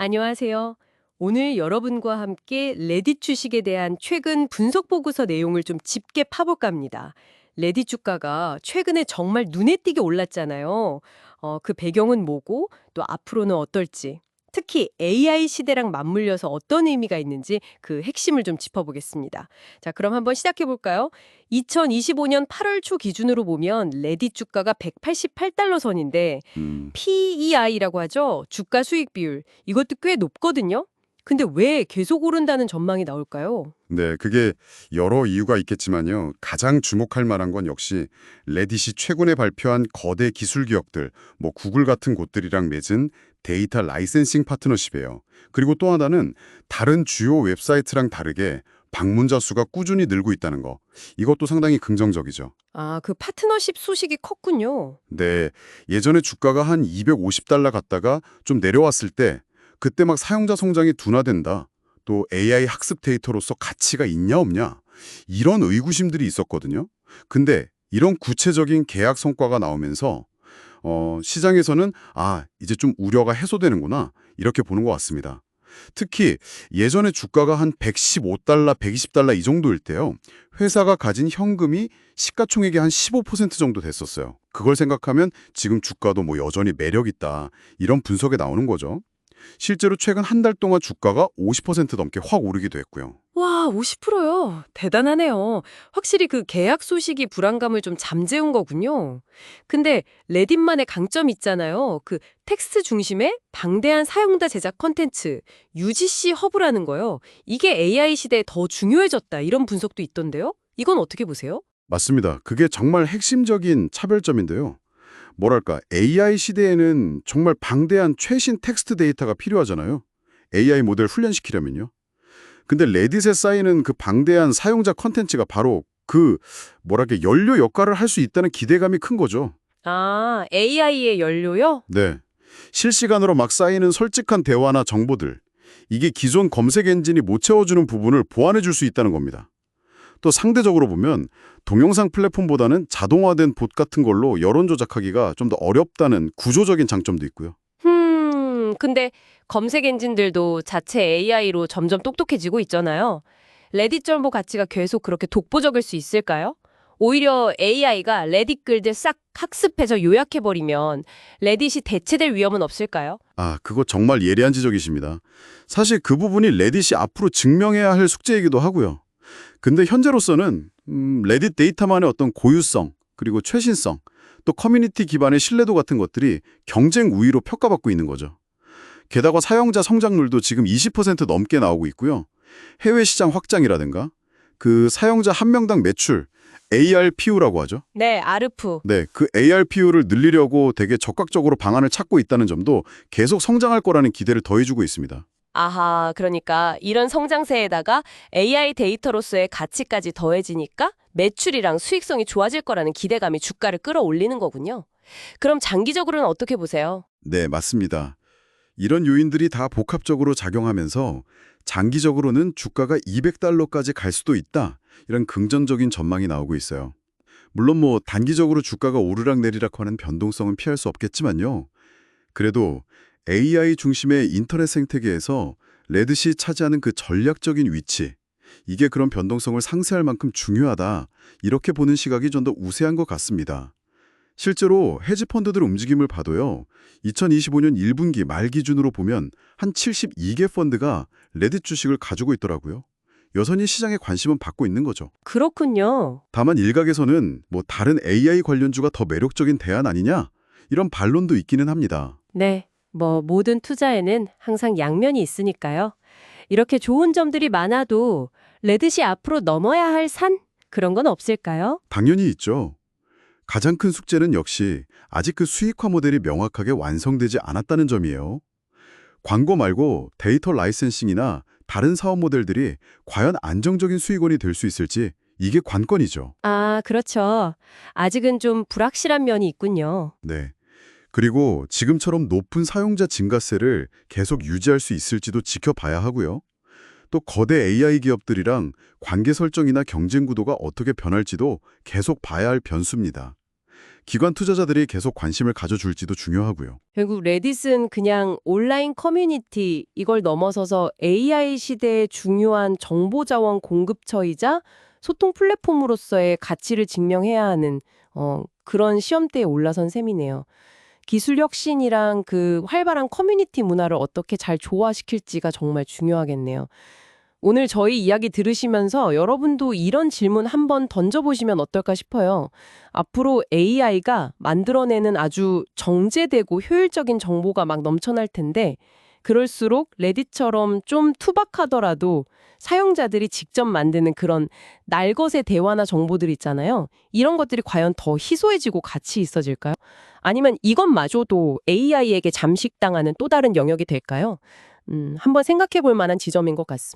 안녕하세요. 오늘 여러분과 함께 레딧 주식에 대한 최근 분석 보고서 내용을 좀 짚게 파볼까 합니다. 레딧 주가가 최근에 정말 눈에 띄게 올랐잖아요. 그 배경은 뭐고 또 앞으로는 어떨지. 특히 AI 시대랑 맞물려서 어떤 의미가 있는지 그 핵심을 좀 짚어보겠습니다. 자, 그럼 한번 시작해 볼까요? 2025년 8월 초 기준으로 보면 레딧 주가가 188달러 선인데 음, PEI라고 하죠. 주가 수익 비율. 이것도 꽤 높거든요. 근데 왜 계속 오른다는 전망이 나올까요? 네, 그게 여러 이유가 있겠지만요. 가장 주목할 만한 건 역시 레딧이 최근에 발표한 거대 기술 기업들, 뭐 구글 같은 곳들이랑 맺은 데이터 라이센싱 파트너십이에요. 그리고 또 하나는 다른 주요 웹사이트랑 다르게 방문자 수가 꾸준히 늘고 있다는 거. 이것도 상당히 긍정적이죠. 아, 그 파트너십 소식이 컸군요. 네, 예전에 주가가 한 250달러 갔다가 좀 내려왔을 때 그때 막 사용자 성장이 둔화된다. 또 AI 학습 데이터로서 가치가 있냐 없냐 이런 의구심들이 있었거든요. 근데 이런 구체적인 계약 성과가 나오면서 시장에서는 이제 좀 우려가 해소되는구나 이렇게 보는 것 같습니다. 특히 예전에 주가가 한 115달러, 120달러 이 정도일 때요. 회사가 가진 현금이 시가총액의 한 15% 정도 됐었어요. 그걸 생각하면 지금 주가도 뭐 여전히 매력 있다. 이런 분석에 나오는 거죠. 실제로 최근 한 달 동안 주가가 50% 넘게 확 오르기도 했고요. 와, 50%요. 대단하네요. 확실히 그 계약 소식이 불안감을 좀 잠재운 거군요. 근데 레딧만의 강점 있잖아요. 그 텍스트 중심의 방대한 사용자 제작 컨텐츠, UGC 허브라는 거요. 이게 AI 시대에 더 중요해졌다. 이런 분석도 있던데요. 이건 어떻게 보세요? 맞습니다. 그게 정말 핵심적인 차별점인데요. 뭐랄까, AI 시대에는 정말 방대한 최신 텍스트 데이터가 필요하잖아요. AI 모델 훈련시키려면요. 근데 레딧에 쌓이는 그 방대한 사용자 컨텐츠가 바로 뭐랄까, 연료 역할을 할 수 있다는 기대감이 큰 거죠. 아, AI의 연료요? 네. 실시간으로 막 쌓이는 솔직한 대화나 정보들. 이게 기존 검색 엔진이 못 채워주는 부분을 보완해 줄 수 있다는 겁니다. 또 상대적으로 보면 동영상 플랫폼보다는 자동화된 봇 같은 걸로 여론 조작하기가 좀 더 어렵다는 구조적인 장점도 있고요. 근데 검색 엔진들도 자체 AI로 점점 똑똑해지고 있잖아요. 레딧 정보 가치가 계속 그렇게 독보적일 수 있을까요? 오히려 AI가 레딧 글들 싹 학습해서 요약해버리면 레딧이 대체될 위험은 없을까요? 그거 정말 예리한 지적이십니다. 사실 그 부분이 레딧이 앞으로 증명해야 할 숙제이기도 하고요. 근데 현재로서는 레딧 데이터만의 어떤 고유성, 그리고 최신성, 또 커뮤니티 기반의 신뢰도 같은 것들이 경쟁 우위로 평가받고 있는 거죠. 게다가 사용자 성장률도 지금 20% 넘게 나오고 있고요. 해외 시장 확장이라든가 그 사용자 한 명당 매출, ARPU라고 하죠. 네, 아르프. 네, 그 ARPU를 늘리려고 되게 적극적으로 방안을 찾고 있다는 점도 계속 성장할 거라는 기대를 더해주고 있습니다. 아하, 그러니까 이런 성장세에다가 AI 데이터로서의 가치까지 더해지니까 매출이랑 수익성이 좋아질 거라는 기대감이 주가를 끌어올리는 거군요. 그럼 장기적으로는 어떻게 보세요? 네, 맞습니다. 이런 요인들이 다 복합적으로 작용하면서 장기적으로는 주가가 200달러까지 갈 수도 있다. 이런 긍정적인 전망이 나오고 있어요. 물론 뭐 단기적으로 주가가 오르락내리락 하는 변동성은 피할 수 없겠지만요. 그래도 AI 중심의 인터넷 생태계에서 레딧이 차지하는 그 전략적인 위치, 이게 그런 변동성을 상쇄할 만큼 중요하다. 이렇게 보는 시각이 좀 더 우세한 것 같습니다. 실제로 헤지펀드들 움직임을 봐도요. 2025년 1분기 말 기준으로 보면 한 72개 펀드가 레딧 주식을 가지고 있더라고요. 여전히 시장에 관심은 받고 있는 거죠. 그렇군요. 다만 일각에서는 뭐 다른 AI 관련주가 더 매력적인 대안 아니냐? 이런 반론도 있기는 합니다. 네, 뭐 모든 투자에는 항상 양면이 있으니까요. 이렇게 좋은 점들이 많아도 레딧이 앞으로 넘어야 할 산? 그런 건 없을까요? 당연히 있죠. 가장 큰 숙제는 역시 아직 그 수익화 모델이 명확하게 완성되지 않았다는 점이에요. 광고 말고 데이터 라이센싱이나 다른 사업 모델들이 과연 안정적인 수익원이 될 수 있을지 이게 관건이죠. 아, 그렇죠. 아직은 좀 불확실한 면이 있군요. 네. 그리고 지금처럼 높은 사용자 증가세를 계속 유지할 수 있을지도 지켜봐야 하고요. 또 거대 AI 기업들이랑 관계 설정이나 경쟁 구도가 어떻게 변할지도 계속 봐야 할 변수입니다. 기관 투자자들이 계속 관심을 가져줄지도 중요하고요. 결국 레딧은 그냥 온라인 커뮤니티 이걸 넘어서서 AI 시대의 중요한 정보 자원 공급처이자 소통 플랫폼으로서의 가치를 증명해야 하는 그런 시험대에 올라선 셈이네요. 기술 혁신이랑 그 활발한 커뮤니티 문화를 어떻게 잘 조화시킬지가 정말 중요하겠네요. 오늘 저희 이야기 들으시면서 여러분도 이런 질문 한번 던져보시면 어떨까 싶어요. 앞으로 AI가 만들어내는 아주 정제되고 효율적인 정보가 막 넘쳐날 텐데, 그럴수록 레딧처럼 좀 투박하더라도 사용자들이 직접 만드는 그런 날것의 대화나 정보들 있잖아요. 이런 것들이 과연 더 희소해지고 가치 있어질까요? 아니면 이것마저도 AI에게 잠식당하는 또 다른 영역이 될까요? 한번 생각해 볼 만한 지점인 것 같습니다.